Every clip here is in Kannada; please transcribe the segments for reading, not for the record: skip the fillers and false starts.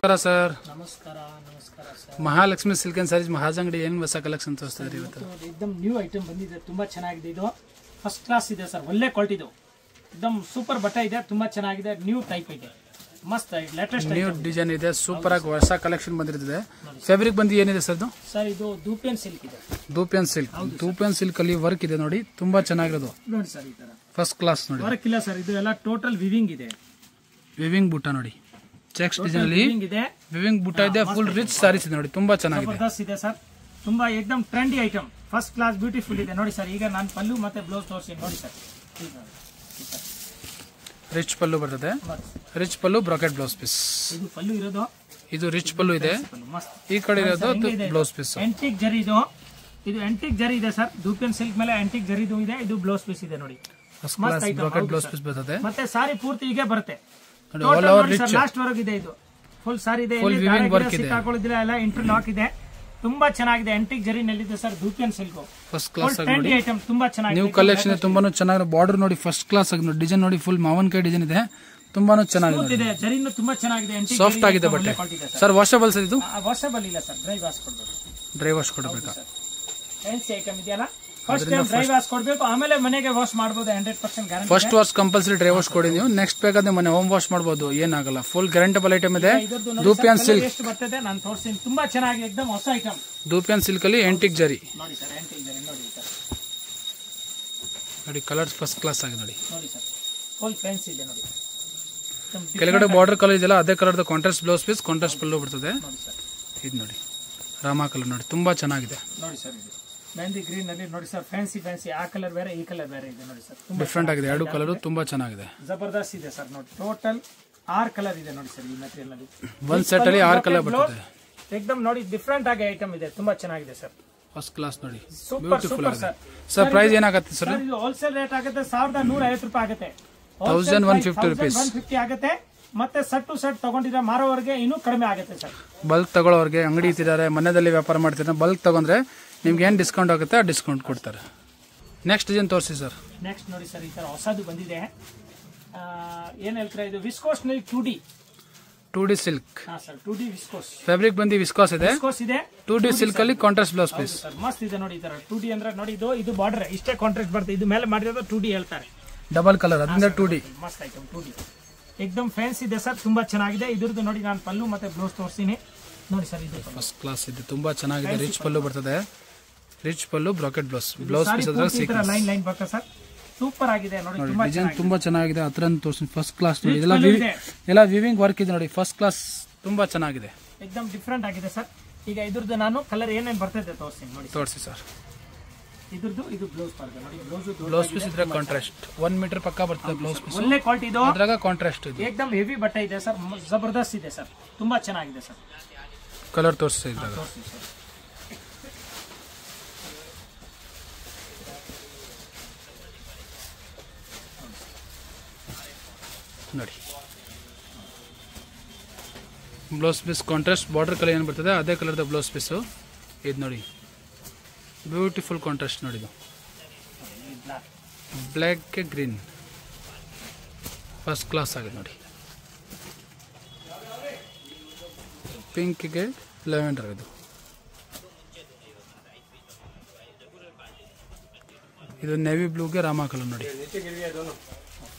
ನಮಸ್ಕಾರ ಸರ್. ನಮಸ್ಕಾರ sir. Mahalakshmi silk and sarees Mahajangadi ಏನು ಹೊಸ ಕಲೆಕ್ಷನ್ ತೋರಿಸ್ತಾರೆ ಇವತ್ತು? एकदम ನ್ಯೂ ಐಟಮ್ ಬಂದಿದೆ, ತುಂಬಾ ಚೆನ್ನಾಗಿದೆ. ಇದು ಫಸ್ಟ್ ಕ್ಲಾಸ್ ಇದೆ ಸರ್, ಒಳ್ಳೆ ಕ್ವಾಲಿಟಿ ಇದು. एकदम ಸೂಪರ್ ಬಟ್ಟೆ ಇದೆ, ತುಂಬಾ ಚೆನ್ನಾಗಿದೆ. ನ್ಯೂ ಟೈಪ್ ಇದೆ, ಮಸ್ತ್ ಲೇಟೆಸ್ಟ್ ನ್ಯೂ ಡಿಸೈನ್ ಇದೆ, ಸೂಪರ್ ಆಗಿ ಹೊಸ ಕಲೆಕ್ಷನ್ ಬಂದಿರ್ತದೆ. ಫ್ಯಾಬ್ರಿಕ್ ಬಂದು ಏನಿದೆ ಸರ್ ಇದು? ಸರ್ ಇದು ದೂಪಿಯನ್ ಸಿಲ್ಕ್ ಇದೆ. ದೂಪಿಯನ್ ಸಿಲ್ಕ್. ದೂಪಿಯನ್ ಸಿಲ್ಕ್ ಅಲ್ಲಿ ವರ್ಕ್ ಇದೆ ನೋಡಿ, ತುಂಬಾ ಚೆನ್ನಾಗಿರೋದು. ನೋಡಿ ಸರ್, ಈ ತರ ಫಸ್ಟ್ ಕ್ಲಾಸ್ ನೋಡಿ. ವರ್ಕ್ ಇಲ್ಲ ಸರ್, ಇದು ಎಲ್ಲ ಟೋಟಲ್ ವಿವಿಂಗ್ ಇದೆ. ವಿವಿಂಗ್ ಬುಟ್ಟ ನೋಡಿ, ಚೆಕ್ಸ್ ಡಿಸೈನ್ ಅಲ್ಲಿ ವಿವಿಂಗ್ ಬುಟ್ಟ ಇದೆ. ಫುಲ್ ರಿಚ್ ಸಾರೀಸ್ ಇದೆ ನೋಡಿ, ತುಂಬಾ ಚೆನ್ನಾಗಿದೆ. ಜಬರ್ದಸ್ತ್ ಇದೆ ಸರ್, ತುಂಬಾ ಏಕದಮ್ trendy item, first class beautiful ಇದೆ ನೋಡಿ ಸರ್. ಈಗ ನಾನು ಪಲ್ಲು ಮತ್ತೆ ಬ್ಲೌಸ್ ತೋರಿಸಿ ನೋಡಿ ಸರ್. ರಿಚ್ ಪಲ್ಲು ಬರ್ತದೆ, ರಿಚ್ ಪಲ್ಲು ಬ್ರಾಕೆಟ್ ಬ್ಲೌಸ್ ಪೀಸ್. ಇದು ಪಲ್ಲು ಇರೋದು, ಇದು ರಿಚ್ ಪಲ್ಲು ಇದೆ. ಈ ಕಡೆ ಇರೋದು ಬ್ಲೌಸ್ ಪೀಸ್. ಆಂಟಿಕ್ ಜರಿ ಇದು, ಇದು ಆಂಟಿಕ್ ಜರಿ ಇದೆ ಸರ್. ದೂಪಿಯನ್ ಸಿಲ್ಕ್ ಮೇಲೆ ಆಂಟಿಕ್ ಜರಿದು ಇದೆ. ಇದು ಬ್ಲೌಸ್ ಪೀಸ್ ಇದೆ ನೋಡಿ, ಬ್ರಾಕೆಟ್ ಬ್ಲೌಸ್ ಪೀಸ್ ಬರ್ತದೆ. ಮತ್ತೆ ಸಾರಿ ಪೂರ್ತಿ ಹೀಗೆ ಬರುತ್ತೆ, ಲಾಸ್ಟ್ ವರೆಗೂ ಇದೆ. ಇದು ಫುಲ್ ಸಾರಿ ಇದೆ, ಹಾಕೊಳ್ಳೋದಿಲ್ಲ, ಎಲ್ಲ ಇಂಟರ್ಲಾಕ್ ಇದೆ. ತುಂಬಾ ಚೆನ್ನಾಗಿದೆ, ಆಂಟಿಕ್ ಜರಿನಲ್ಲಿದೆ sir. Dupion silk first class trendy item, ತುಂಬಾ ಚೆನ್ನಾಗಿದೆ. ನ್ಯೂ ಕಲೆಕ್ಷನ್ ತುಂಬಾನು ಚೆನ್ನಾಗಿದೆ. ಬಾರ್ಡರ್ ನೋಡಿ ಫಸ್ಟ್ ಕ್ಲಾಸ್ ಆಗಿ ನೋಡಿ, ಡಿಸೈನ್ ನೋಡಿ ಫುಲ್ ಮಾವನ್ಕಾಯಿ ಡಿಸೈನ್ ಇದೆ, ತುಂಬಾನು ಚೆನ್ನಾಗಿದೆ. ಜರಿನು ತುಂಬಾ ಚೆನ್ನಾಗಿದೆ, ಸಾಫ್ಟ್ ಆಗಿದೆ ಬಟ್ಟೆ ಸರ್. ವಾಷಬಲ್ ಸರ್ ಇದು? ವಾಷಬಲ್ ಇಲ್ಲ ಸರ್, ಡ್ರೈ ವಾಶ್ ಕೊಡಬೇಕು. ಡ್ರೈ ವಾಶ್ ಕೊಡಬೇಕಾ? ಫ್ಯಾನ್ಸಿ ಐಟಮ್ ಇದೆಯಲ್ಲ, ಫಸ್ಟ್ ಟೈಮ್ ಡ್ರೈ ವಾಶ್ ಕೊಡಬೇಕು, ಆಮೇಲೆ ಮನೆಗೆ ವಾಶ್ ಮಾಡಬಹುದು. 100% guarantee. First wash compulsory dry wash ಕೊಡಿ ನೀವು. ನೆಕ್ಸ್ಟ್ ಬೇಕಾದ್ರೆ ಮನೆ ಹೋಮ್ ವಾಶ್ ಮಾಡಬಹುದು, ಏನಾಗಲ್ಲ. ಫುಲ್ ಗ್ಯಾರಂಟಬಲ್ ಐಟಮ್ ಇದೆ. ದೂಪಿಯನ್ ಸಿಲ್ಕ್ ಎಷ್ಟು ಬರ್ತದೆ ನಾನು ತೋರಿಸ್ತೀನಿ, ತುಂಬಾ ಚೆನ್ನಾಗಿದೆ, एकदम ಹೊಸ ಐಟಮ್. ದೂಪಿಯನ್ ಸಿಲ್ಕ್ ಅಲ್ಲಿ ಆಂಟಿಕ್ ಜರಿ ನೋಡಿ ಸರ್, ಆಂಟಿಕ್ ಜರಿ ನೋಡಿ ನೋಡಿ. ಕಲರ್ಸ್ ಫಸ್ಟ್ ಕ್ಲಾಸ್ ಆಗಿ ನೋಡಿ. ನೋಡಿ ಸರ್, ಫುಲ್ ಫ್ಯಾನ್ಸಿ ಇದೆ ನೋಡಿ. ಕೆಳಗಡೆ ಬಾರ್ಡರ್ ಕಲರ್ ಇದೆಯಲ್ಲ, ಅದೇ colour contrast blouse piece, contrast pallu ಬರ್ತದೆ. ಇದು ನೋಡಿ, ರಾಮಾ ಕಲರ್ ನೋಡಿ, ತುಂಬಾ ಚೆನ್ನಾಗಿದೆ. ನೋಡಿ ಸರ್, ಇದು ಮೆಹಂದಿ ಗ್ರೀನ್ ಅಲ್ಲಿ ನೋಡಿ ಸರ್, ಫ್ಯಾನ್ಸಿ ಆ ಕಲರ್ ಬೇರೆ, ಈ ಕಲರ್ ಬೇರೆ ಇದೆ ನೋಡಿ ಸರ್. ಡಿಫ್ರೆಂಟ್ ಆಗಿದೆ, ಎರಡು ಕಲರ್ ತುಂಬಾ ಚೆನ್ನಾಗಿದೆ. ಜಬರ್ದಸ್ತ್ ಇದೆ ಸರ್ ನೋಡಿ. ಟೋಟಲ್ 6 ಕಲರ್ ಇದೆ ನೋಡಿ ಸರ್ ಈ ಮೆಟೀರಿಯಲ್ ಅಲ್ಲಿ. ಒಂದ್ ಸೆಟ್ ಅಲ್ಲಿ 6 ಕಲರ್ ಬರ್ತದೆ. एकदम ನೋಡಿ ಡಿಫ್ರೆಂಟ್ ಆಗಿ ಐಟಮ್ ಇದೆ, ತುಂಬಾ ಚೆನ್ನಾಗಿದೆ ಸರ್. ಫಸ್ಟ್ ಕ್ಲಾಸ್ ನೋಡಿ, super super sir. Sir price ಏನಾಗುತ್ತೆ ಸರ್? ಇದು ಹೋಲ್ಸೇಲ್ ರೇಟ್ ಆಗುತ್ತೆ 1150 ರೂಪಾಯಿ ಆಗುತ್ತೆ. 1150 ರೂಪೀಸ್ 150 ಆಗುತ್ತೆ. ಮತ್ತೆ ಸೆಟ್ ಟು ಸೆಟ್ ತಗೊಂಡಿದ್ರೆ ಮಾರೋವರೆಗೆ ಇನ್ನೂ ಕಡಿಮೆ ಆಗುತ್ತೆ ಸರ್. ಬಲ್ಕ್ ತಗೊಳ್ಳೋರಿಗೆ, ಅಂಗಡಿ ಇಟ್ಟಿದ್ದಾರೆ, ಮನೆಯಲ್ಲಿ ವ್ಯಾಪಾರ ಮಾಡ್ತಿದ್ದಾರೆ, ಬಲ್ಕ್ ತಗೊಂಡ್ರೆ ನಿಮ್ಗೆ ಏನ್ ಡಿಸ್ಕೌಂಟ್ ಆಗುತ್ತೆ ಆ ಡಿಸ್ಕೌಂಟ್ ಕೊಡ್ತಾರೆ. ನೆಕ್ಸ್ಟ್ ಡಿಸೈನ್ ತೋರಿಸಿ ಸರ್. ನೆಕ್ಸ್ಟ್ ನೋಡಿ ಸರ್, ಈ ತರ ಹೊಸದು ಬಂದಿದೆ. ಏನ್ ಹೇಳ್ತಾರೆ, ಇದು ವಿಸ್ಕೋಸ್ ನಲ್ಲಿ 2D ಸಿಲ್ಕ್. ಹಾ ಸರ್, 2D ವಿಸ್ಕೋಸ್. ಫ್ಯಾಬ್ರಿಕ್ ಬಂದು ವಿಸ್ಕೋಸ್ ಇದೆ. 2D ಸಿಲ್ಕ್ ಅಲ್ಲಿ ಕಾಂಟ್ರಾಸ್ಟ್ ಬ್ಲೌಸ್ ಪೀಸ್. ಮಸ್ತ್ ಇದೆ ನೋಡಿ. ಈ ತರ 2D ಅಂದ್ರೆ ನೋಡಿ, ಇದು ಬಾರ್ಡರ್ ಇಷ್ಟೇ ಕಾಂಟ್ರಾಸ್ಟ್ ಬರುತ್ತೆ. ಇದು ಮೇಲೆ ಮಾಡಿರೋದು 2D ಹೇಳ್ತಾರೆ, ಡಬಲ್ ಕಲರ್, ಅದರಿಂದ 2D. ಮಸ್ತ್ ಐಟಮ್ 2D, एकदम ಫ್ಯಾನ್ಸಿ ಇದೆ ಸರ್, ತುಂಬಾ ಚೆನ್ನಾಗಿದೆ. ಇದ್ರದ್ದು ನೋಡಿ, ನಾನು ಪಲ್ಲು ಮತ್ತೆ ಬ್ಲೌಸ್ ತೋರಿಸ್ತೀನಿ ನೋಡಿ ಸರ್. ಇದು ಫಸ್ಟ್ ಕ್ಲಾಸ್ ಇದೆ, ತುಂಬಾ ಚೆನ್ನಾಗಿದೆ. ರಿಚ್ ಪಲ್ಲು ಬರ್ತದೆ, ರಿಚ್ ಪಲ್ಲು ಬ್ರಾಕೆಟ್ ಬ್ಲೌಸ್ ಪೀಸ್ ಅದ್ರ ಲೈನ್ ಬರ್ತದೆ ಸರ್. ಸೂಪರ್ ಆಗಿದೆ ನೋಡಿ, ಡಿಸೈನ್ ತುಂಬಾ ಚೆನ್ನಾಗಿದೆ. ಹತ್ರ ತೋರಿಸಿ, ಫಸ್ಟ್ ಕ್ಲಾಸ್ ನೋಡಿ. ಎಲ್ಲ ವಿವಿಂಗ್ ವರ್ಕ್ ಇದೆ ನೋಡಿ, ಫಸ್ಟ್ ಕ್ಲಾಸ್, ತುಂಬಾ ಚೆನ್ನಾಗಿದೆ. एकदम ಡಿಫ್ರೆಂಟ್ ಆಗಿದೆ ಸರ್. ಈಗ ಇದ್ರದ್ದು ನಾನು ಕಲರ್ ಏನೇನು ಬರ್ತದೆ ತೋರಿಸ್ತೀನಿ ನೋಡಿ. ತೋರಿಸಿ ಸರ್. ಇದ್ರದ್ದು ಇದು ಬ್ಲೌಸ್ ಬರ್ತದೆ ನೋಡಿ. ಬ್ಲೌಸ್ ಪೀಸ್ ಇದ್ರೆ ಕಾಂಟ್ರಾಸ್ಟ್ 1 ಮೀಟರ್ ಪಕ್ಕ ಬರ್ತದೆ ಬ್ಲೌಸ್ ಪೀಸ್. ಒಳ್ಳೆ ಕ್ವಾಲಿಟಿ ಇದು, ಅದ್ರಾಗ ಕಾಂಟ್ರಾಸ್ಟ್ ಇದೆ. एकदम ಹೆವಿ ಬಟ್ಟೆ ಇದೆ ಸರ್, ಜಬರ್ದಸ್ತ್ ಇದೆ ಸರ್, ತುಂಬಾ ಚೆನ್ನಾಗಿದೆ ಸರ್. ಕಲರ್ ತೋರಿಸಿ ಇದ್ರಾಗ ನೋಡಿ. Blouse piece contrast, border colour ಏನು ಬರ್ತದೆ ಅದೇ ಕಲರ್ದ ಬ್ಲೌಸ್ ಪೀಸು. ಇದು ನೋಡಿ, ಬ್ಯೂಟಿಫುಲ್ ಕಾಂಟ್ರಾಸ್ಟ್ ನೋಡಿ. ಇದು ಬ್ಲ್ಯಾಕ್ ಗ್ರೀನ್, ಫಸ್ಟ್ ಕ್ಲಾಸ್ ಆಗಿದೆ ನೋಡಿ. ಪಿಂಕ್ಗೆ ಲೆವೆಂಡರ್, ಇದು ನೇವಿ ಬ್ಲೂಗೆ ರಾಮಾ ಕಲರ್ ನೋಡಿ.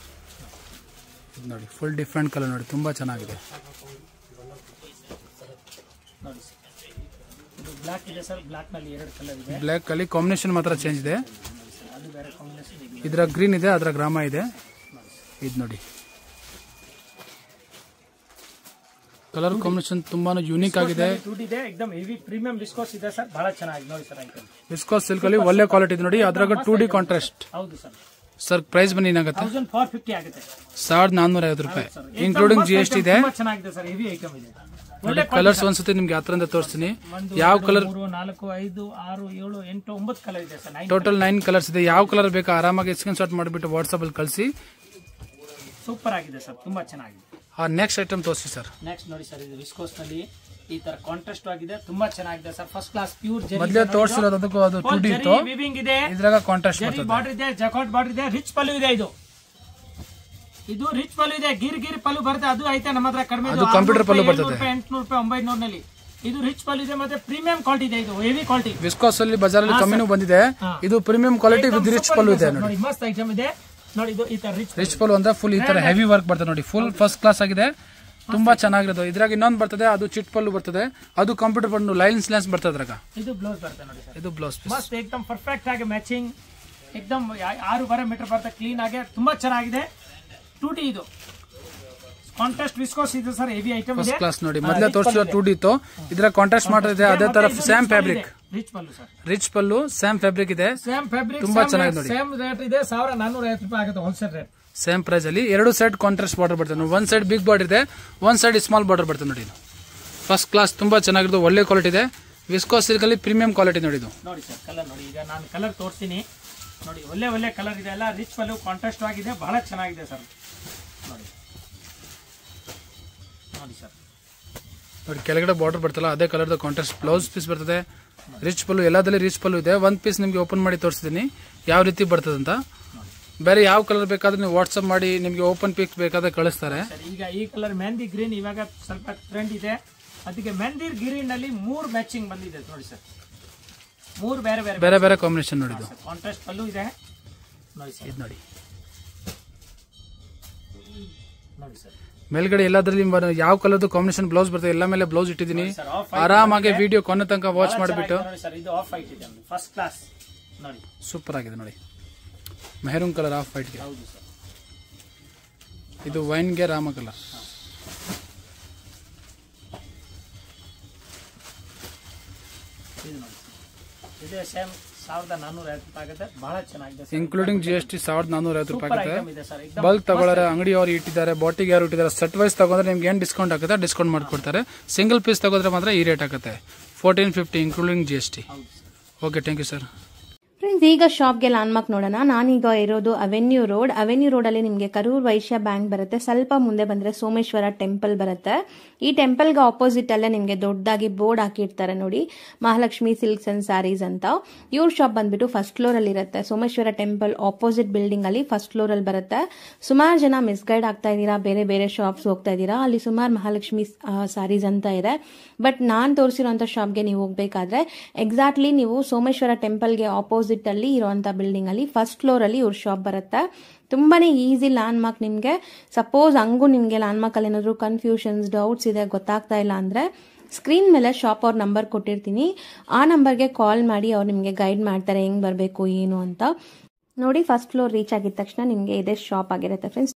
ನೋಡಿ ಫುಲ್ ಡಿಫ್ರೆಂಟ್ ಕಲರ್ ನೋಡಿ, ತುಂಬಾ ಚೆನ್ನಾಗಿದೆ. ಬ್ಲಾಕ್ ಇದೆ ಸರ್, ಬ್ಲಾಕ್ ನಲ್ಲಿ 2 ಕಲರ್ ಇದೆ. ಬ್ಲಾಕ್ ಅಲ್ಲಿ ಕಾಂಬಿನೇಷನ್ ಮಾತ್ರ ಚೇಂಜ್ ಇದೆ. ಅದು ಬೇರೆ ಕಾಂಬಿನೇಷನ್ ಇದೆ. ಇದರ ಗ್ರೀನ್ ಇದೆ, ಅದರ ರಾಮಾ ಇದೆ. ಇದು ನೋಡಿ, ಕಲರ್ ಕಾಂಬಿನೇಷನ್ ತುಂಬಾನು ಯೂನಿಕ್ ಆಗಿದೆ. 2D ಇದೆ, एकदम ಹೆವಿ ಪ್ರೀಮಿಯಂ ವಿಸ್ಕೋಸ್ ಇದೆ ಸರ್, ಬಹಳ ಚೆನ್ನಾಗಿದೆ ನೋಡಿ ಸರ್. ಐಟಮ್ ವಿಸ್ಕೋಸ್ ಸಿಲ್ಕ್ ಅಲ್ಲಿ ಒಳ್ಳೆ ಕ್ವಾಲಿಟಿ ಇದೆ ನೋಡಿ, ಅದ್ರಾಗ 2D ಕಾಂಟ್ರಾಸ್ಟ್. ಹೌದು ಸರ್. ಸರ್ ಪ್ರೈಸ್ ಬನ್ನಿ ಏನಾಗುತ್ತೆ? 1450 ಆಗುತ್ತೆ. 1450 ರೂಪಾಯಿ ಇನ್ಕ್ಲೂಡಿಂಗ್ GST ಇದೆ. ತುಂಬಾ ಚೆನ್ನಾಗಿದೆ ಸರ್, ಹೆವಿ ಐಟಮ್ ಇದೆ. ಒಳ್ಳೆ ಕಲರ್ಸ್ ಒಂದ್ಸತಿ ನಿಮ್ಗೆ ಹತ್ರದಿಂದ ತೋರಿಸ್ತೀನಿ. ಯಾವ ಕಲರ್? 3, 4, 5, 6, 7, 8, 9 ಕಲರ್ ಇದೆ ಸರ್. ಟೋಟಲ್ 9 ಕಲರ್ಸ್ ಇದೆ. ಯಾವ ಕಲರ್ ಬೇಕು ಆರಾಮಾಗಿ ಸ್ಕ್ರೀನ್ ಶಾಟ್ ಮಾಡಿಬಿಟ್ಟು ವಾಟ್ಸ್ಆಪ್ ಅಲ್ಲಿ ಕಳಿಸಿ. ಸೂಪರ್ ಆಗಿದೆ ಸರ್, ತುಂಬಾ ಚೆನ್ನಾಗಿದೆ. ನೆಕ್ಸ್ಟ್ ಐಟಮ್ ತೋರಿಸಿ ಸರ್. ನೆಕ್ಸ್ಟ್ ನೋಡಿ ಸರ್, ಇದು ವಿಸ್ಕೋಸ್ ನಲ್ಲಿ ಈ ತರ ಕಾಂಟ್ರಾಸ್ಟ್ ಆಗಿದೆ, ತುಂಬಾ ಚೆನ್ನಾಗಿದೆ ಸರ್. ಫಸ್ಟ್ ಕ್ಲಾಸ್ ಪ್ಯೂರ್ ಜರಿ. ಮೊದಲೇ ತೋರಿಸಿರೋದು ಅದಕ್ಕೂ ಅದು 2D ಇತ್ತು, ವಿವಿಂಗ್ ಇದೆ, ಇದ್ರಾಗ ಕಾಂಟ್ರಾಸ್ಟ್ ಜರಿ ಬಾರ್ಡರ್ ಇದೆ, ಜಕಾಟ್ ಬಾರ್ಡರ್ ಇದೆ, ರಿಚ್ ಪಲ್ಲು ಇದೆ. ಇದು ಇದು ರಿಚ್ ಪಲ್ಲು ಇದೆ, ಗಿರ್ ಪಲ್ಲು ಬರುತ್ತೆ, ಅದು ಐತೆ ನಮ್ಮ ಹತ್ರ ಕಡಿಮೆ. ಕಂಪ್ಯೂಟರ್ ಪಲ್ಲು ಬರ್ತದೆ 800 ರೂಪಾಯಿ 900 ನಲ್ಲಿ. ಇದು ರಿಚ್ ಪಲ್ಲು ಇದೆ, ಮತ್ತೆ ಪ್ರೀಮಿಯಂ ಕ್ವಾಲಿಟಿ ಇದೆ, ಇದು ಹೆವಿ ಕ್ವಾಲಿಟಿ. ವಿಸ್ಕಾಸ್ ಅಲ್ಲಿ ಬಜಾರಲ್ಲಿ ಕಮ್ಮಿನೂ ಬಂದಿದೆ, ಇದು ಪ್ರೀಮಿಯಂ ಕ್ವಾಲಿಟಿ ವಿತ್ ರಿಚ್ ಪಲ್ಲು ಇದೆ ನೋಡಿ. ಮಸ್ತ್ ಐಟಮ್ ಇದೆ ನೋಡಿ. ಇದು ಈ ತರ ರಿಚ್ ಪಲ್ಲು ಅಂದ್ರೆ ಫುಲ್ ಈ ತರ ಹೆವಿ ವರ್ಕ್ ಬರ್ತದೆ ನೋಡಿ, ಫುಲ್ ಫಸ್ಟ್ ಕ್ಲಾಸ್ ಆಗಿದೆ, ತುಂಬಾ ಚೆನ್ನಾಗಿರೋದು. ಇದ್ರಾಗ ಇನ್ನೊಂದು ಬರ್ತದೆ, ಅದು ಚಿಟ್ ಪಲ್ಲು ಬರ್ತದೆ, ಅದು ಕಂಪ್ಯೂಟರ್ ಪಲ್ಲು ಲೈನ್ಸ್ ಬರ್ತದೆ ಅದ್ರಾಗ. ಇದು ಬ್ಲೌಸ್ ಬರ್ತದೆ ನೋಡಿ ಸರ್, ಇದು ಬ್ಲೌಸ್ ಮಸ್ತ್ ಏಕದಮ್ ಪರ್ಫೆಕ್ಟ್ ಆಗಿ ಮ್ಯಾಚಿಂಗ್, ಏಕದಮ್ 6 ಮೀಟರ್ ಬರುತ್ತೆ, ಕ್ಲೀನ್ ಆಗಿ ತುಂಬಾ ಚೆನ್ನಾಗಿದೆ. 2D ಇದು ಕಾಂಟ್ರಾಸ್ಟ್ ವಿಸ್ಕೋಸ್ ಇದೆ ಸರ್, ಹೆವಿ ಐಟಮ್ ಇದೆ, ಫಸ್ಟ್ ಕ್ಲಾಸ್ ನೋಡಿ. ಮೊದಲೇ ತೋರಿಸಿದ 2D ಇತ್ತು, ಇದ್ರ ಕಾಂಟ್ರಾಸ್ಟ್ ಮಾಡಿದೆ ಅದೇ ತರ ಸೇಮ್ ಫ್ಯಾಬ್ರಿಕ್. ರಿಚ್ ಪಲ್ಲು ಸರ್, ರಿಚ್ ಪಲ್ಲು ಸೇಮ್ ಫ್ಯಾಬ್ರಿಕ್ ಇದೆ, ಸೇಮ್ ಫ್ಯಾಬ್ರಿಕ್, ತುಂಬಾ ಚೆನ್ನಾಗಿದೆ ನೋಡಿ. ಸೇಮ್ ರೇಟ್ ಇದೆ, 1450 ರೂಪಾಯಿ ಆಗುತ್ತೆ ಹೋಲ್ಸೇಲ್ ರೇಟ್. ಸೇಮ್ ಪ್ರೈಸ್ ಅಲ್ಲಿ 2 ಸೈಡ್ ಕಾಂಟ್ರಾಸ್ಟ್ ಬಾರ್ಡರ್ ಬರ್ತದೆ, ಒಂದ್ ಸೈಡ್ ಬಿಗ್ ಬಾರ್ಡರ್ ಇದೆ, ಒಂದ್ ಸೈಡ್ ಸ್ಮಾಲ್ ಬಾರ್ಡರ್ ಬರ್ತದೆ ನೋಡಿ. ಇದು ಫಸ್ಟ್ ಕ್ಲಾಸ್, ತುಂಬಾ ಚೆನ್ನಾಗಿರೋದು, ಒಳ್ಳೆ ಕ್ವಾಲಿಟಿ ಇದೆ. ವಿಸ್ಕೋಸ್ ಸಿಲ್ಕ್ ಅಲ್ಲಿ ಪ್ರೀಮಿಯಂ ಕ್ವಾಲಿಟಿ ನೋಡಿ. ಇದು ನೋಡಿ ಸರ್ ಕಲರ್ ನೋಡಿ, ಈಗ ನಾನು ಕಲರ್ ತೋರಿಸ್ತೀನಿ ನೋಡಿ, ಒಳ್ಳೆ ಕಲರ್ ಇದೆ ಎಲ್ಲ. ರಿಚ್ ಪಲ್ಲು ಕಾಂಟ್ರಾಸ್ಟ್ ಆಗಿದೆ, ಬಹಳ ಚೆನ್ನಾಗಿದೆ ಸರ್ ನೋಡಿ. ನೋಡಿ ಸರ್ ನೋಡಿ, ಕೆಳಗಡೆ ಬಾರ್ಡರ್ ಬರ್ತಲ್ಲ ಅದೇ ಕಲರ್ ಕಾಂಟ್ರಾಸ್ಟ್ ಬ್ಲೌಸ್ ಪೀಸ್ ಬರ್ತದೆ. ರಿಚ್ ಪಲ್ಲು ಎಲ್ಲದಲ್ಲಿ ರಿಚ್ ಪಲ್ಲು ಇದೆ. ಒಂದ್ ಪೀಸ್ ನಿಮ್ಗೆ ಓಪನ್ ಮಾಡಿ ತೋರಿಸ್ತೀನಿ ಯಾವ ರೀತಿ ಬರ್ತದೆ ಅಂತ. ಬೇರೆ ಯಾವ ಕಲರ್ ಬೇಕಾದ್ರೆ ನೀವು ವಾಟ್ಸ್ಆಪ್ ಮಾಡಿ, ನಿಮ್ಗೆ ಓಪನ್ ಪಿಕ್ ಬೇಕಾದ್ರೆ ಕಳಿಸ್ತಾರೆ. ಈಗ ಈ ಕಲರ್ ಮೆಹಂದಿ ಗ್ರೀನ್ ಇವಾಗ ಸ್ವಲ್ಪ ಟ್ರೆಂಡ್ ಇದೆ, ಅದಕ್ಕೆ ಮೆಹಂದಿ ಗ್ರೀನ್ ನಲ್ಲಿ 3 ಮ್ಯಾಚಿಂಗ್ ಬಂದಿದೆ ನೋಡಿ ಸರ್, 3 ಬೇರೆ ಕಾಂಬಿನೇಷನ್ ನೋಡಿ. ಇದು ಕಾಂಟ್ರಾಸ್ಟ್ ಪಲ್ಲು ಇದೆ ನೋಡಿ ಸರ್. ಇದು ನೋಡಿ ನೋಡಿ ಸರ್, ಮೇಲ್ಗಡೆ ಎಲ್ಲದ್ರಲ್ಲಿ ಯಾವ ಕಲರ್ದು ಕಾಂಬಿನೇಷನ್ ಬ್ಲೌಸ್ ಬರ್ತದೆ ಎಲ್ಲ ಮೇಲೆ ಬ್ಲೌಸ್ ಇಟ್ಟಿದ್ದೀನಿ. ಆರಾಮಾಗಿ ವಿಡಿಯೋ ಕೊನೆ ತನಕ ವಾಚ್ ಮಾಡಿಬಿಟ್ಟು. ಇದು ಆಫ್ ವೈಟ್ ಇದೆ ಫಸ್ಟ್ ಕ್ಲಾಸ್ ನೋಡಿ, ಸೂಪರ್ ಆಗಿದೆ ನೋಡಿ. ಮೆಹರೂನ್ ಕಲರ್ ಆಫ್ ವೈಟ್ಗೆ, ಹೌದು ಸರ್. ಇದು ವೈನ್ಗೆ ರಾಮ ಕಲರ್. ಇದು ನೋಡಿ, ಇದು ಸೇಮ್ 1450 ರೂಪಾಯಿ ಆಗುತ್ತೆ, ಬಹಳ ಚೆನ್ನಾಗಿದೆ ಇನ್ಕ್ಲೂಡಿಂಗ್ GST 1450 ರೂಪಾಯಿ ಆಗುತ್ತೆ. ಇದೆ ಸರ್. ಬಲ್ಕ್ ತಗೊಳ್ಳೋರೆ, ಅಂಗಡಿಯವರು ಇಟ್ಟಿದ್ದಾರೆ, ಬಾಟಿಗೆ ಯಾರು ಇಟ್ಟಿದ್ದಾರೆ, ಸೆಟ್ ವೈಸ್ ತಗೊಂಡ್ರೆ ನಿಮ್ಗೆ ಏನ್ ಡಿಸ್ಕೌಂಟ್ ಆಗುತ್ತೆ, ಡಿಸ್ಕೌಂಟ್ ಮಾಡ್ಕೊಡ್ತಾರೆ. ಸಿಂಗಲ್ ಪೀಸ್ ತಗೋದ್ರೆ ಮಾತ್ರ ಈ ರೇಟ್ ಆಗುತ್ತೆ 1450 including GST. Okay, thank you sir. Friends, ಈಗ ಶಾಪ್ಗೆ ಲ್ಯಾಂಡ್ಮಾರ್ಕ್ ನೋಡೋಣ. ನಾನೀಗ ಇರೋದು ಅವೆನ್ಯೂ ರೋಡಲ್ಲಿ ನಿಮಗೆ ಕರೂರ್ ವೈಶ್ಯ ಬ್ಯಾಂಕ್ ಬರುತ್ತೆ. ಸ್ವಲ್ಪ ಮುಂದೆ ಬಂದರೆ ಸೋಮೇಶ್ವರ ಟೆಂಪಲ್ ಬರುತ್ತೆ. ಈ ಟೆಂಪಲ್ಗೆ ಆಪೋಸಿಟ್ ಅಲ್ಲೇ ನಿಮಗೆ ದೊಡ್ಡದಾಗಿ ಬೋರ್ಡ್ ಹಾಕಿರ್ತಾರೆ ನೋಡಿ, ಮಹಾಲಕ್ಷ್ಮಿ ಸಿಲ್ಕ್ಸ್ ಅಂಡ್ ಸ್ಯಾರೀಸ್ ಅಂತ. ಇವ್ರ ಶಾಪ್ ಬಂದ್ಬಿಟ್ಟು ಫಸ್ಟ್ ಫ್ಲೋರ್ ಅಲ್ಲಿ ಇರುತ್ತೆ. ಸೋಮೇಶ್ವರ ಟೆಂಪಲ್ ಆಪೋಸಿಟ್ ಬಿಲ್ಡಿಂಗ್ ಅಲ್ಲಿ ಫಸ್ಟ್ ಫ್ಲೋರ್ ಅಲ್ಲಿ ಬರುತ್ತೆ. ಸುಮಾರು ಜನ ಮಿಸ್ಗೈಡ್ ಆಗ್ತಾ ಇದ್ದೀರಾ, ಬೇರೆ ಶಾಪ್ಸ್ ಹೋಗ್ತಾ ಇದ್ದೀರಾ. ಅಲ್ಲಿ ಸುಮಾರು ಮಹಾಲಕ್ಷ್ಮಿ ಸ್ಯಾರೀಸ್ ಅಂತ ಇದೆ. ಬಟ್ ನಾನು ತೋರಿಸಿರುವಂತ ಶಾಪ್ಗೆ ನೀವು ಹೋಗ್ಬೇಕಾದ್ರೆ ಎಕ್ಸಾಕ್ಟ್ಲಿ ನೀವು ಸೋಮೇಶ್ವರ ಟೆಂಪಲ್ಗೆ ಆಪೋಸಿಟ್ ಅಲ್ಲಿ ಇರುವಂತ ಬಿಲ್ಡಿಂಗ್ ಅಲ್ಲಿ ಫಸ್ಟ್ ಫ್ಲೋರ್ ಅಲ್ಲಿ ಇವ್ರ ಶಾಪ್ ಬರುತ್ತೆ. ತುಂಬಾನೇ ಈಸಿ ಲ್ಯಾಂಡ್ಮಾರ್ಕ್. ನಿಮ್ಗೆ ಸಪೋಸ್ ಹಂಗೂ ನಿಮ್ಗೆ ಲ್ಯಾಂಡ್ಮಾರ್ಕ್ ಅಲ್ಲಿ ಏನಾದ್ರು ಕನ್ಫ್ಯೂಷನ್ಸ್, ಡೌಟ್ಸ್ ಇದೆ, ಗೊತ್ತಾಗ್ತಾ ಇಲ್ಲ ಅಂದ್ರೆ ಸ್ಕ್ರೀನ್ ಮೇಲೆ ಶಾಪ್ ಅವ್ರ ನಂಬರ್ ಕೊಟ್ಟಿರ್ತೀನಿ, ಆ ನಂಬರ್ಗೆ ಕಾಲ್ ಮಾಡಿ ಅವ್ರು ನಿಮ್ಗೆ ಗೈಡ್ ಮಾಡ್ತಾರೆ ಹೆಂಗ್ ಬರಬೇಕು ಏನು ಅಂತ. ನೋಡಿ, ಫಸ್ಟ್ ಫ್ಲೋರ್ ರೀಚ್ ಆಗಿದ ತಕ್ಷಣ ನಿಮ್ಗೆ ಇದೇ ಶಾಪ್ ಆಗಿರುತ್ತೆ ಫ್ರೆಂಡ್ಸ್.